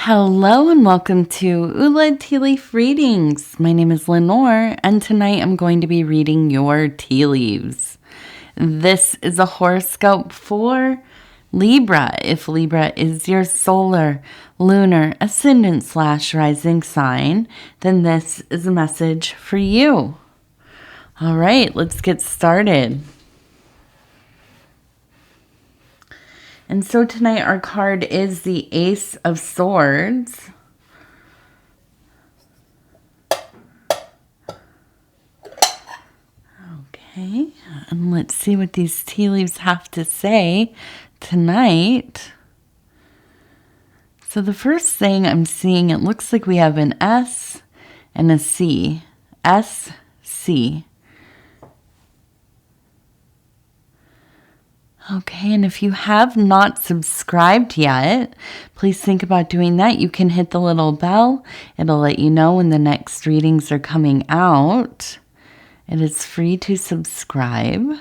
Hello and welcome to Ula Tea Leaf Readings. My name is Lenor and tonight I'm going to be reading your tea leaves. This is a horoscope for Libra. If Libra is your solar, lunar, ascendant / rising sign, then this is a message for you. All right, let's get started. And so tonight our card is the Ace of Swords. Okay, and let's see what these tea leaves have to say tonight. So the first thing I'm seeing, it looks like we have an S and a C. S, C. Okay, and if you have not subscribed yet, please think about doing that. You can hit the little bell. It'll let you know when the next readings are coming out. It is free to subscribe.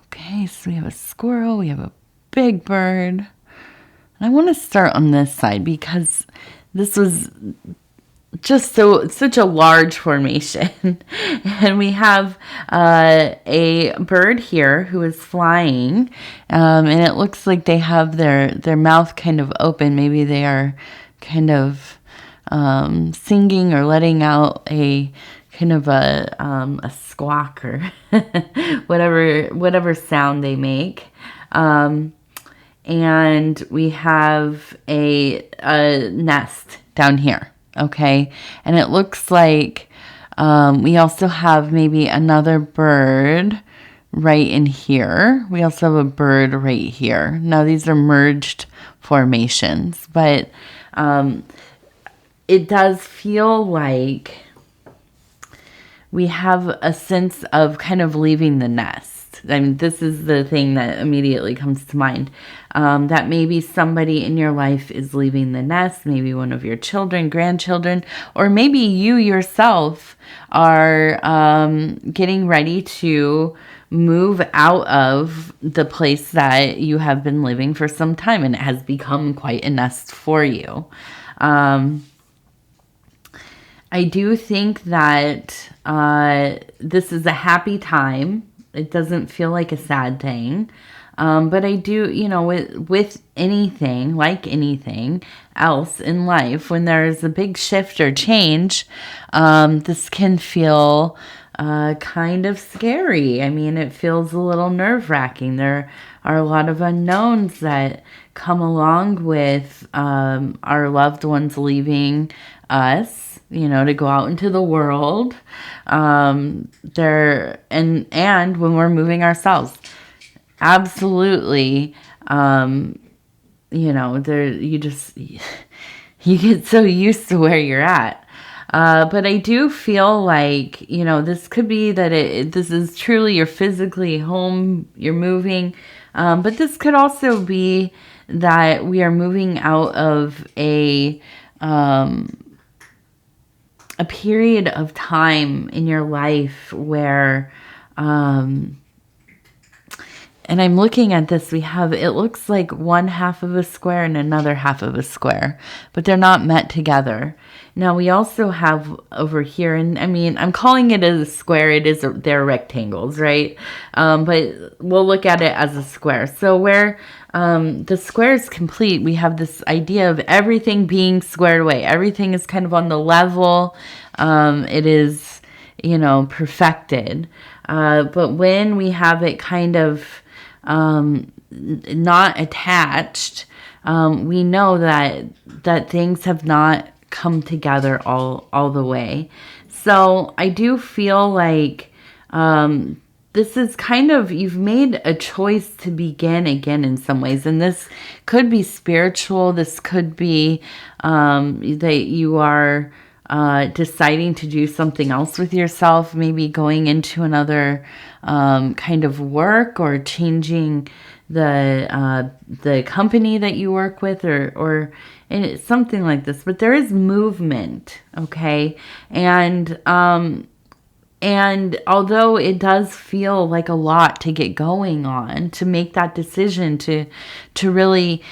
Okay, so we have a squirrel, we have a big bird. And I want to start on this side because this was just such a large formation. And we have a bird here who is flying, and it looks like they have their mouth kind of open. Maybe they are kind of singing or letting out a kind of a squawk or whatever sound they make. And we have a nest down here, okay? And it looks like we also have maybe another bird right in here. We also have a bird right here. Now, these are merged formations, but it does feel like we have a sense of kind of leaving the nest. I mean, this is the thing that immediately comes to mind. That maybe somebody in your life is leaving the nest, maybe one of your children, grandchildren, or maybe you yourself are getting ready to move out of the place that you have been living for some time, and it has become quite a nest for you. I do think that this is a happy time. It doesn't feel like a sad thing. But I do, with anything, like anything else in life, when there's a big shift or change, this can feel kind of scary. I mean, it feels a little nerve-wracking. There are a lot of unknowns that come along with our loved ones leaving us, to go out into the world. And when we're moving ourselves. Absolutely. You get so used to where you're at. But I do feel like, this could be that this is truly you're physically home, you're moving. But this could also be that we are moving out of a period of time in your life where, and I'm looking at this, it looks like one half of a square and another half of a square, but they're not met together. Now we also have over here, and I mean, I'm calling it a square. They're rectangles, right? But we'll look at it as a square. So where the square is complete, we have this idea of everything being squared away. Everything is kind of on the level. It is, perfected. But when we have it kind of not attached, we know that things have not come together all the way. So I do feel like this is kind of, you've made a choice to begin again in some ways. And this could be spiritual. This could be that you are deciding to do something else with yourself, maybe going into another kind of work, or changing the company that you work with, or and it's something like this. But there is movement, okay? And although it does feel like a lot to get going on, to make that decision, to really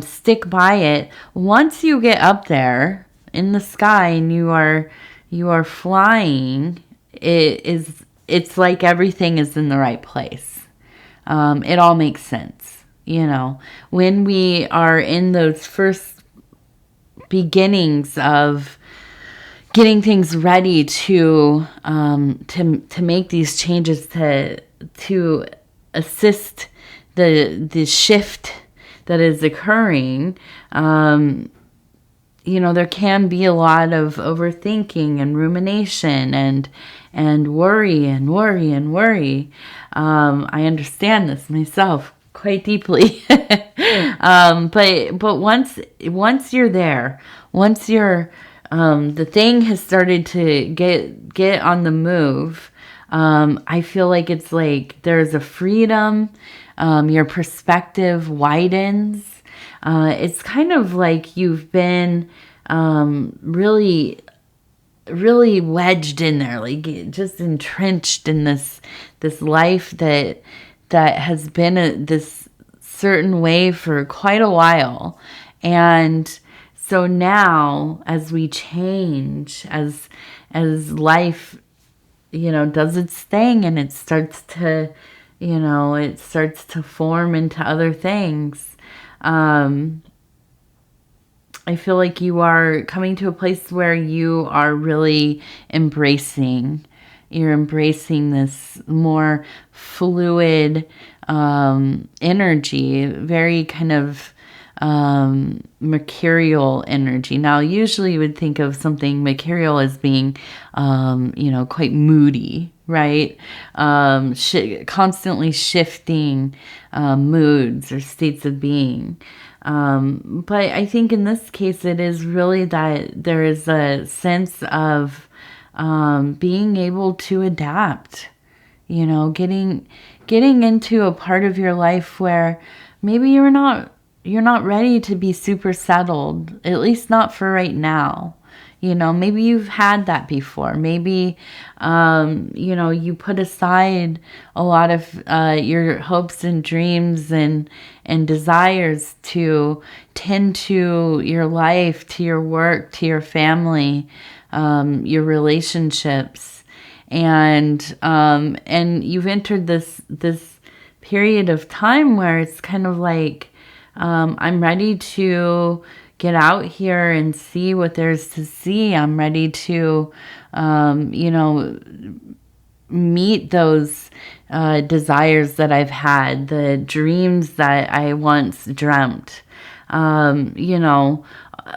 stick by it, once you get up there in the sky and you are flying, it's like everything is in the right place. It all makes sense, when we are in those first beginnings of getting things ready to make these changes, to assist the shift that is occurring. There can be a lot of overthinking and rumination and worry. I understand this myself quite deeply. But once you're there, once you're the thing has started to get on the move, I feel like it's like there's a freedom. Your perspective widens. It's kind of like you've been really, really wedged in there, like just entrenched in this life that has been this certain way for quite a while. And so now, as we change, as life, does its thing, and it starts to form into other things, I feel like you are coming to a place where you are really embracing this more fluid energy, very kind of mercurial energy. Now, usually you would think of something mercurial as being, quite moody, right? Constantly shifting moods or states of being. But I think in this case, it is really that there is a sense of being able to adapt, getting into a part of your life where maybe you're not ready to be super settled, at least not for right now. Maybe you've had that before. Maybe, you put aside a lot of your hopes and dreams and desires to tend to your life, to your work, to your family, your relationships. And you've entered this period of time where it's kind of like, I'm ready to get out here and see what there's to see. I'm ready to, meet those desires that I've had, the dreams that I once dreamt.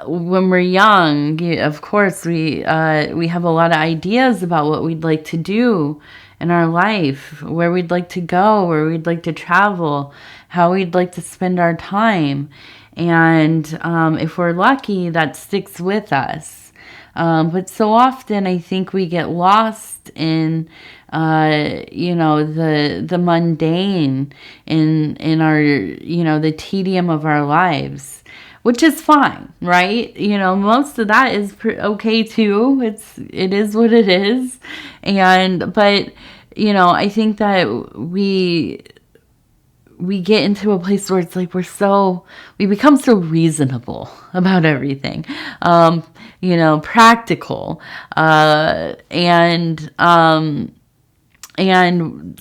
When we're young, of course, we have a lot of ideas about what we'd like to do in our life, where we'd like to go, where we'd like to travel, how we'd like to spend our time. And if we're lucky, that sticks with us. But so often I think we get lost in, the mundane, in our, the tedium of our lives, which is fine, right? Most of that is okay too. It is what it is. But I think that we get into a place where it's like we become so reasonable about everything, practical, and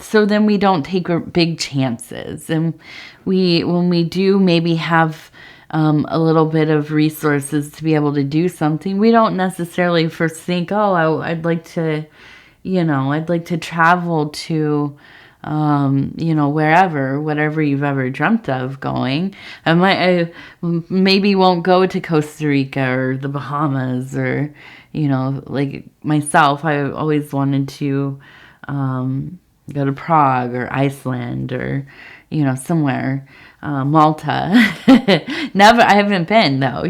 so then we don't take big chances, and when we do maybe have a little bit of resources to be able to do something, we don't necessarily first think, I'd like to travel to whatever you've ever dreamt of going. I maybe won't go to Costa Rica or the Bahamas, or, like myself, I always wanted to go to Prague or Iceland, or, somewhere, Malta. Never, I haven't been though,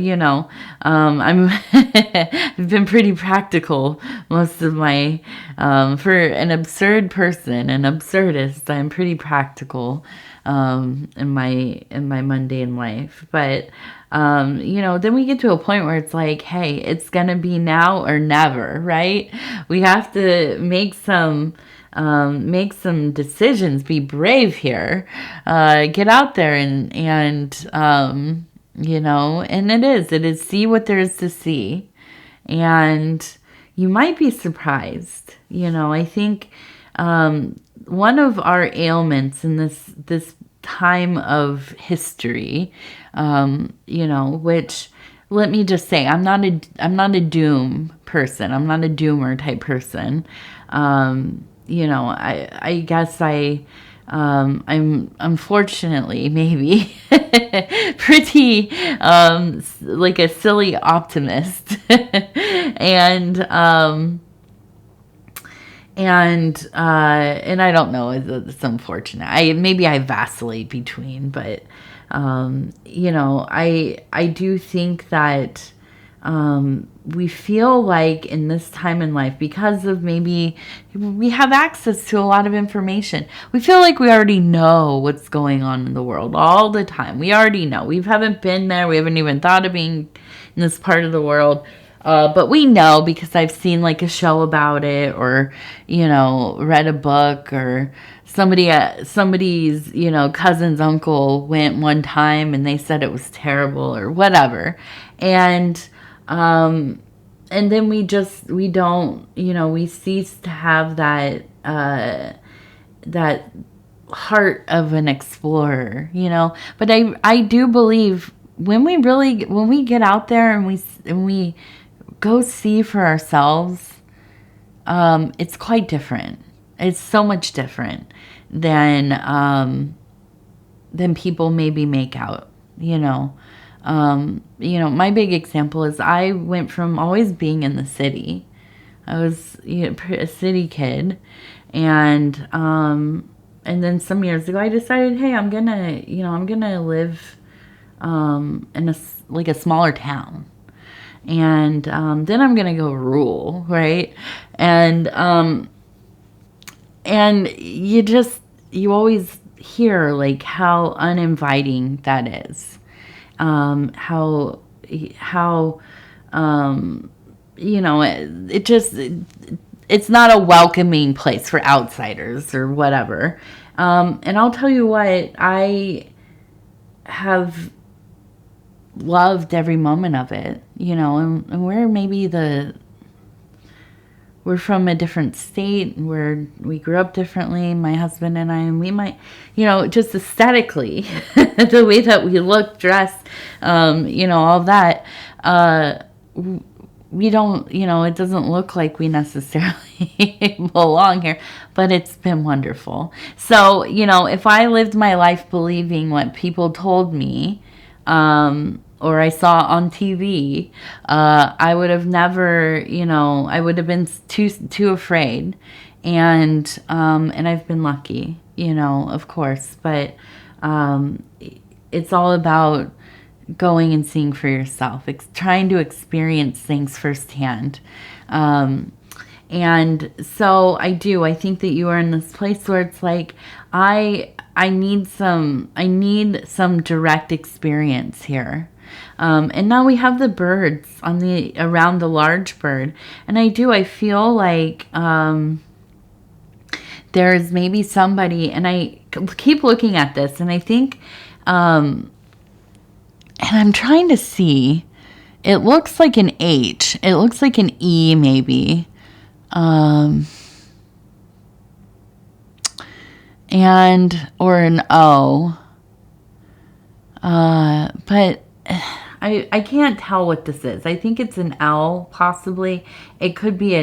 I've been pretty practical most of my, for an absurd person, an absurdist, I'm pretty practical, in my mundane life. But, then we get to a point where it's like, hey, it's going to be now or never, right? We have to make some decisions, be brave here, get out there and and it is see what there is to see. And you might be surprised. I think, one of our ailments in this time of history, which, let me just say, I'm not a doom person. I'm not a doomer type person. I guess I'm unfortunately maybe pretty like a silly optimist. And I don't know, it's unfortunate. I vacillate between, but I do think that we feel like in this time in life, because of maybe we have access to a lot of information, we feel like we already know what's going on in the world all the time. We already know. We haven't been there. We haven't even thought of being in this part of the world. But we know because I've seen like a show about it, or, read a book, or somebody's, cousin's uncle went one time and they said it was terrible or whatever. And then we don't, we cease to have that heart of an explorer, but I do believe when we get out there and we go see for ourselves, it's quite different. It's so much different than people maybe make out, my big example is I went from always being in the city. I was a city kid, and then some years ago I decided, hey, I'm gonna live in a smaller town, and then I'm gonna go rural, right? And you always hear like how uninviting that is. How it's not a welcoming place for outsiders or whatever. And I'll tell you what, I have loved every moment of it, and we're from a different state where we grew up differently, my husband and I, and we might, just aesthetically, the way that we look, dress, all that, we don't, it doesn't look like we necessarily belong here, but it's been wonderful. So, if I lived my life believing what people told me, or I saw on TV, I would have never, I would have been too afraid. And I've been lucky, of course, but, it's all about going and seeing for yourself, trying to experience things firsthand. And so I think that you are in this place where it's like, I need some direct experience here. And now we have the birds around the large bird. And I feel like, there's maybe somebody, and I keep looking at this, and I think, and I'm trying to see, it looks like an H. It looks like an E maybe. Or an O. But I can't tell what this is. I think it's an L, possibly. It could be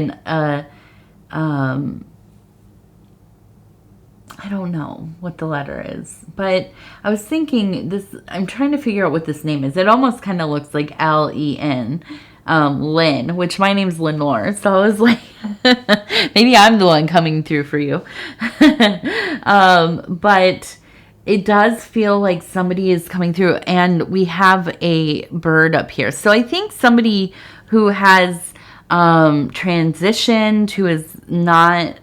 I don't know what the letter is, but I was thinking I'm trying to figure out what this name is. It almost kind of looks like Len, Lynn, which my name's Lenor. So I was like, maybe I'm the one coming through for you. But it does feel like somebody is coming through, and we have a bird up here. So I think somebody who has transitioned, who is not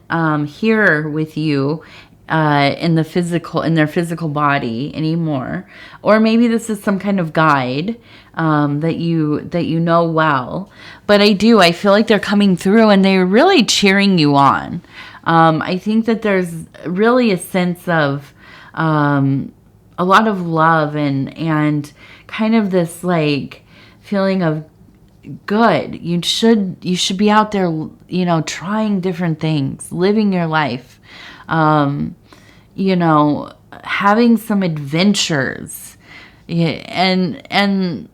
here with you in their physical body anymore, or maybe this is some kind of guide that you know well. But I feel like they're coming through and they're really cheering you on. I think that there's really a sense of a lot of love and kind of this like feeling of good. You should be out there, trying different things, living your life, having some adventures, and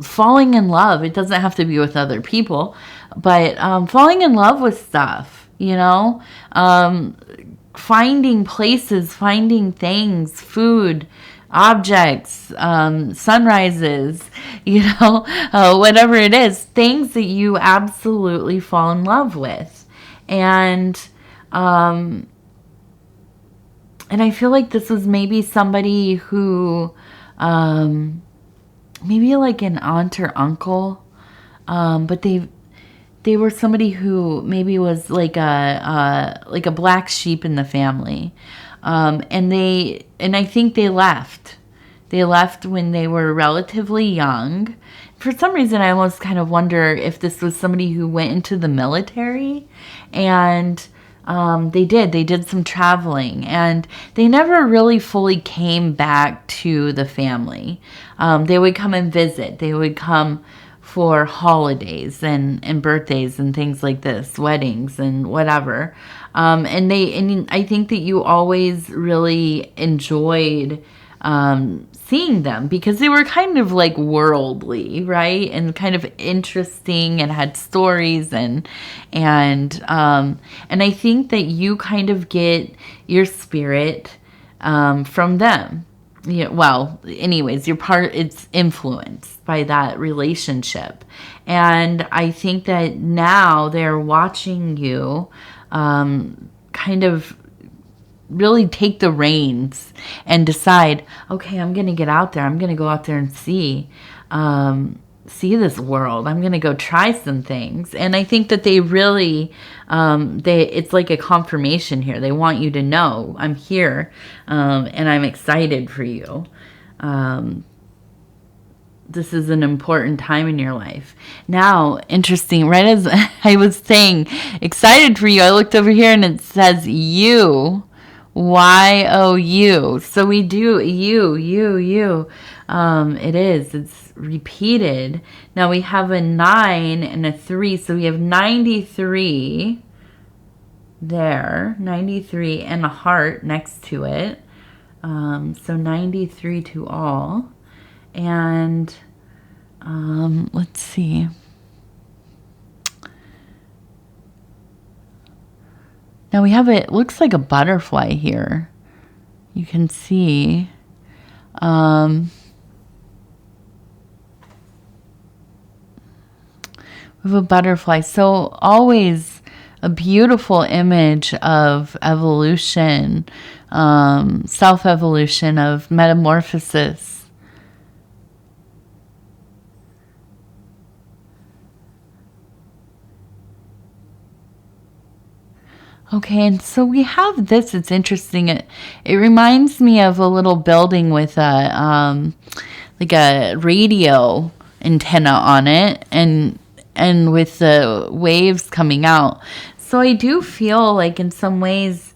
falling in love. It doesn't have to be with other people, but falling in love with stuff, finding places, finding things, food, objects, sunrises, whatever it is, things that you absolutely fall in love with. And I feel like this was maybe somebody who, maybe like an aunt or uncle, but they were somebody who maybe was like a black sheep in the family, and I think they left. They left when they were relatively young. For some reason, I almost kind of wonder if this was somebody who went into the military, and they did some traveling, and they never really fully came back to the family. They would come and visit. They would come for holidays and birthdays and things like this, weddings and whatever. And I think that you always really enjoyed seeing them because they were kind of like worldly, right? And kind of interesting and had stories and I think that you kind of get your spirit from them. Yeah, well, anyways, it's influenced by that relationship. And I think that now they're watching you kind of really take the reins and decide, okay, I'm going to get out there. I'm going to go out there and see this world. I'm going to go try some things. And I think that they really, it's like a confirmation here. They want you to know I'm here, and I'm excited for you. This is an important time in your life. Now, interesting, right as I was saying, excited for you, I looked over here and it says you, Y-O-U. So we do you. It's repeated. Now we have a 9 and a 3. So we have 93 there. 93 and a heart next to it. So 93 to all. And let's see. Now we have it looks like a butterfly here. You can see. We have a butterfly. So always a beautiful image of evolution, self-evolution, of metamorphosis. Okay, and so we have this. It's interesting. It reminds me of a little building with a like a radio antenna on it, and with the waves coming out. So I do feel like in some ways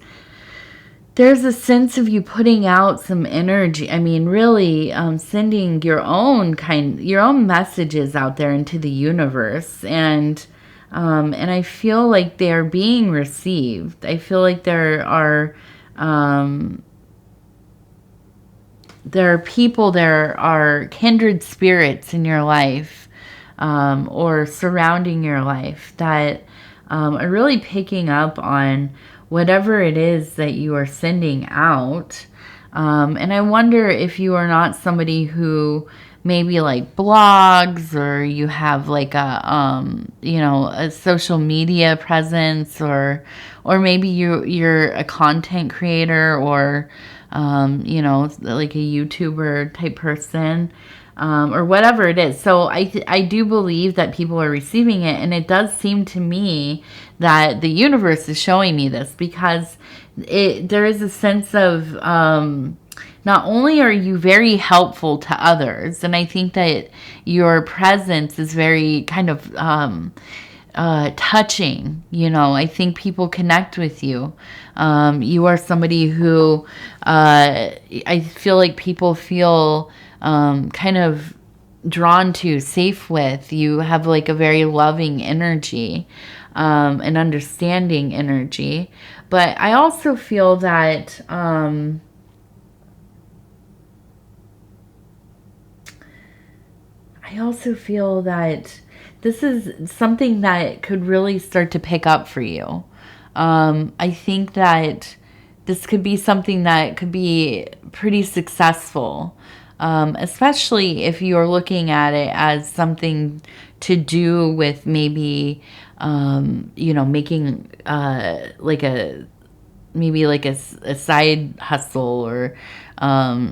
there's a sense of you putting out some energy. I mean, really sending your own messages out there into the universe, and I feel like they're being received. I feel like there are people, there are kindred spirits in your life, or surrounding your life that are really picking up on whatever it is that you are sending out. And I wonder if you are not somebody who maybe like blogs, or you have like a social media presence, or maybe you're a content creator, or you know, like a YouTuber type person, or whatever it is. So I do believe that people are receiving it, and it does seem to me that the universe is showing me this, because there is a sense of, not only are you very helpful to others, and I think that your presence is very kind of touching. You know, I think people connect with you. You are somebody who I feel like people feel kind of drawn to, safe with. You have like a very loving energy, an understanding energy. But I also feel that this is something that could really start to pick up for you. I think that this could be something that could be pretty successful, especially if you're looking at it as something to do with maybe, you know, making like a side hustle, or,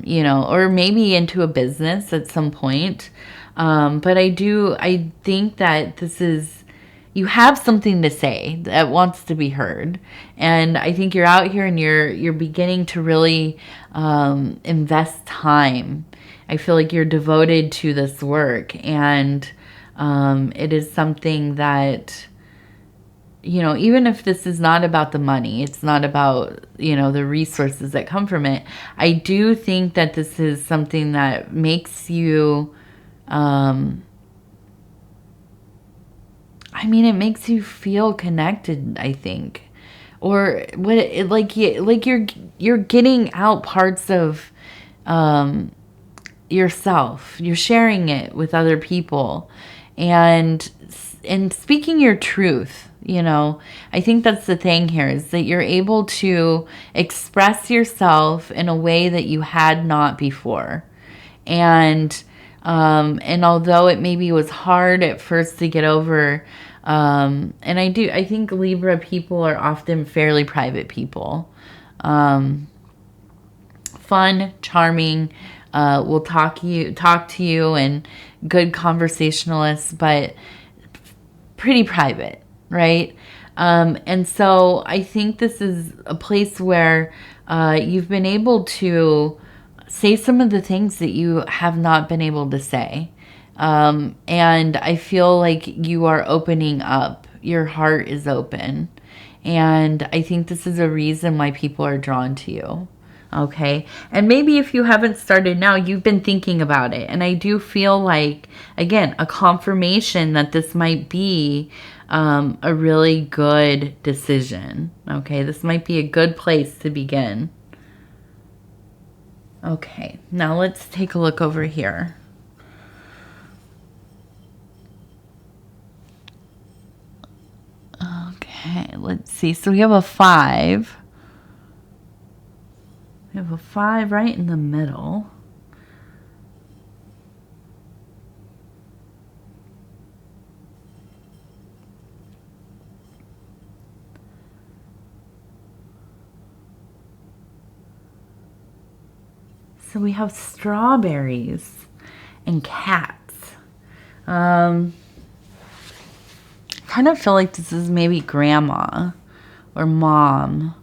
you know, or maybe into a business at some point. But I think that you have something to say that wants to be heard. And I think you're out here and you're beginning to really, invest time. I feel like you're devoted to this work, and, it is something that, you know, even if this is not about the money, it's not about, you know, the resources that come from it. I do think that this is something that makes you, it makes you feel connected, I think. Or you're getting out parts of, yourself. You're sharing it with other people, and speaking your truth. You know, I think that's the thing here, is that you're able to express yourself in a way that you had not before. And although it maybe was hard at first to get over, and I think Libra people are often fairly private people. Fun, charming, will talk to you, and good conversationalists, but pretty private, right? And so I think this is a place where you've been able to say some of the things that you have not been able to say. And I feel like you are opening up. Your heart is open. And I think this is a reason why people are drawn to you. Okay. And maybe if you haven't started now, you've been thinking about it. And I do feel like, again, a confirmation that this might be a really good decision. Okay. This might be a good place to begin. Okay. Now let's take a look over here. Okay. Let's see. So we have a 5. We have a 5 right in the middle. So we have strawberries and cats. Kind of feel like this is maybe grandma or mom.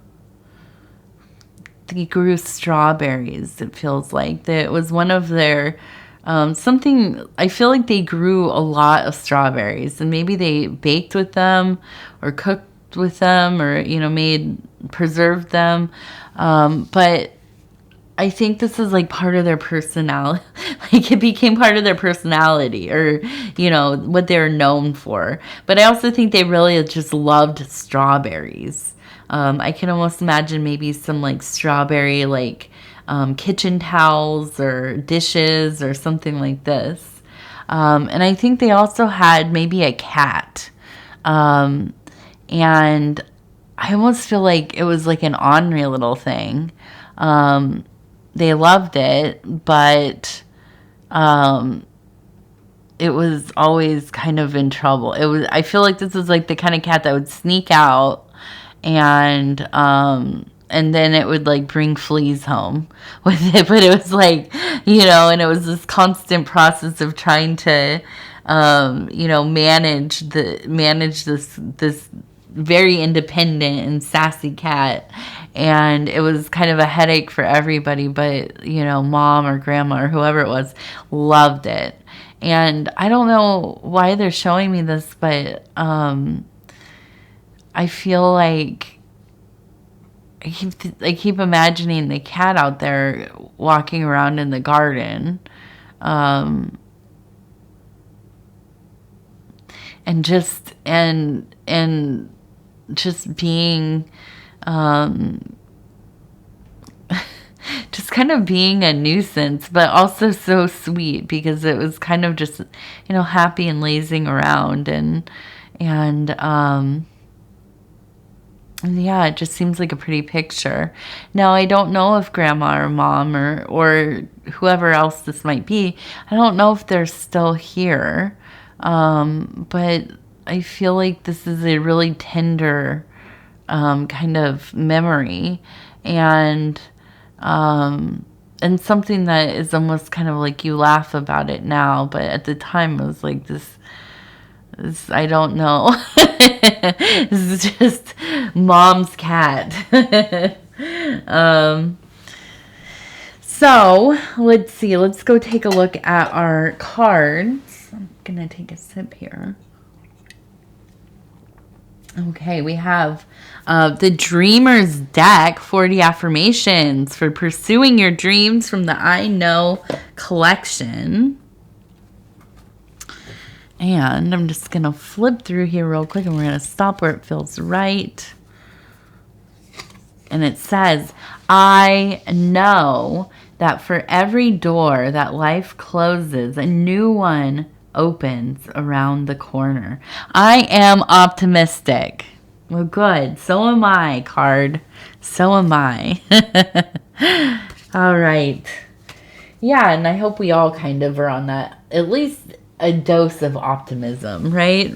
They grew strawberries, it feels like. It was one of their, something, I feel like they grew a lot of strawberries, and maybe they baked with them or cooked with them, or, you know, preserved them. But I think this is like part of their personality. Like it became part of their personality, or, you know, what they're known for. But I also think they really just loved strawberries. I can almost imagine maybe some like strawberry, like kitchen towels or dishes or something like this. And I think they also had maybe a cat. And I almost feel like it was like an ornery little thing. They loved it, but it was always kind of in trouble. I feel like this was like the kind of cat that would sneak out and and then it would like bring fleas home with it. But it was like, and it was this constant process of trying to, manage this very independent and sassy cat. And it was kind of a headache for everybody, but mom or grandma or whoever it was loved it. And I don't know why they're showing me this, but I feel like I keep imagining the cat out there walking around in the garden, and just being, just kind of being a nuisance, but also so sweet, because it was kind of just, happy and lazing around, and yeah, it just seems like a pretty picture. Now, I don't know if grandma or mom or whoever else this might be, I don't know if they're still here, but I feel like this is a really tender kind of memory, and something that is almost kind of like you laugh about it now, but at the time it was like this I don't know. This is just mom's cat. So let's see. Let's go take a look at our cards. I'm going to take a sip here. Okay, we have the Dreamer's Deck, 40 affirmations for pursuing your dreams from the I Know collection. And I'm just going to flip through here real quick, and we're going to stop where it feels right. And it says, I know that for every door that life closes, a new one opens around the corner. I am optimistic. Well, good. So am I, card. So am I. All right. Yeah, and I hope we all kind of are on that, at least a dose of optimism, right?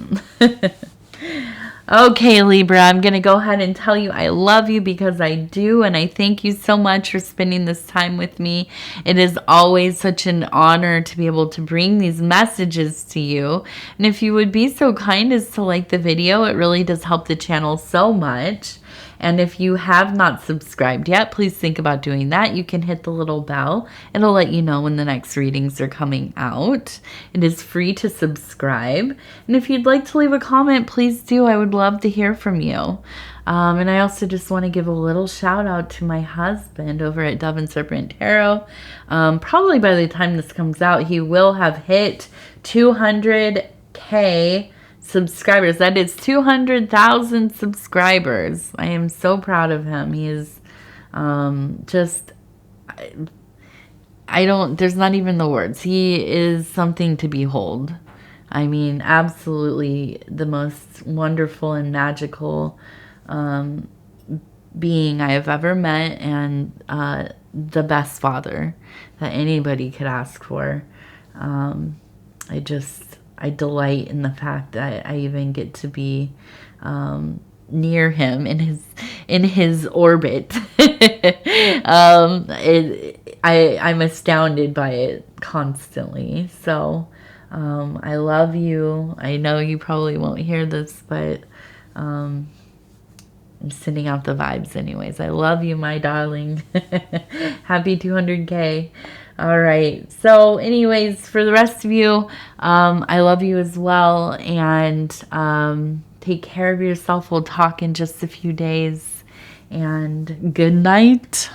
Okay, Libra, I'm going to go ahead and tell you I love you, because I do, and I thank you so much for spending this time with me. It is always such an honor to be able to bring these messages to you. And if you would be so kind as to like the video, it really does help the channel so much. And if you have not subscribed yet, please think about doing that. You can hit the little bell. It'll let you know when the next readings are coming out. It is free to subscribe. And if you'd like to leave a comment, please do. I would love to hear from you. And I also just want to give a little shout out to my husband over at Dove and Serpent Tarot. Probably by the time this comes out, he will have hit 200K subscribers. That is 200,000 subscribers. I am so proud of him. He is just, there's not even the words. He is something to behold. I mean, absolutely the most wonderful and magical being I have ever met, and the best father that anybody could ask for. I delight in the fact that I even get to be near him in his orbit. I'm astounded by it constantly. So I love you. I know you probably won't hear this, but I'm sending out the vibes anyways. I love you, my darling. Happy 200K. All right. So anyways, for the rest of you, I love you as well. And take care of yourself. We'll talk in just a few days. And good night.